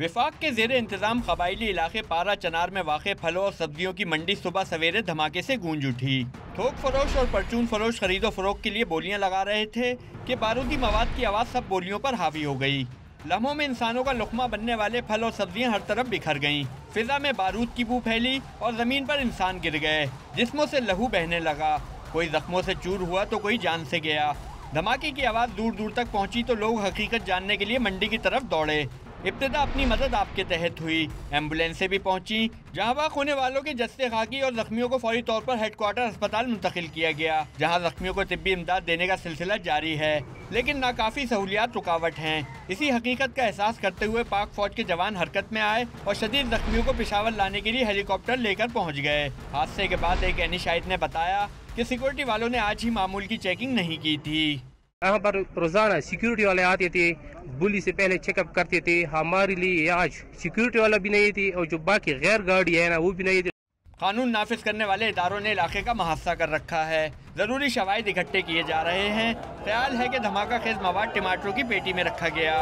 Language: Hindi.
विफाक के ज़ेरे इंतजाम कबायली इलाके पारा चनार में वाक़े फलों और सब्जियों की मंडी सुबह सवेरे धमाके से गूंज उठी। थोक फरोश और परचून फरोश खरीदो फरोख्त के लिए बोलियां लगा रहे थे कि बारूदी मवाद की आवाज़ सब बोलियों पर हावी हो गई। लम्हों में इंसानों का लुक़मा बनने वाले फल और सब्जियां हर तरफ बिखर गईं। फिजा में बारूद की बू फैली और ज़मीन पर इंसान गिर गए। जिस्मों से लहू बहने लगा। कोई जख्मों से चूर हुआ तो कोई जान से गया। धमाके की आवाज़ दूर दूर तक पहुंची तो लोग हकीकत जानने के लिए मंडी की तरफ दौड़े। इब्तिदा अपनी मदद आपके तहत हुई। एम्बुलेंसें भी पहुंची। जहां वहाँ होने वालों के जस्ते खाकी और जख्मियों को फौरी तौर पर हेडक्वार्टर अस्पताल मुंतकिल किया गया, जहां जख्मियों को तिब्बी इमदाद देने का सिलसिला जारी है, लेकिन नाकाफी सहूलियात रुकावट हैं। इसी हकीकत का एहसास करते हुए पाक फौज के जवान हरकत में आए और शदीद जख्मियों को पेशावर लाने के लिए हेलीकॉप्टर लेकर पहुँच गए। हादसे के बाद एक एनी शाहिद ने बताया कि सिक्योरिटी वालों ने आज ही मामूल की चेकिंग नहीं की थी। यहाँ पर रोजाना सिक्योरिटी वाले आते थे, बुली से पहले चेकअप करते थे। हमारे लिए आज सिक्योरिटी वाला भी नहीं थी और जो बाकी गैर गाड़ी है ना वो भी नहीं थी। कानून नाफिज करने वाले इदारों ने इलाके का मुहासा कर रखा है। जरूरी शवाहिद इकट्ठे किए जा रहे हैं। ख्याल है कि धमाका खेज मवाद टमाटरों की पेटी में रखा गया।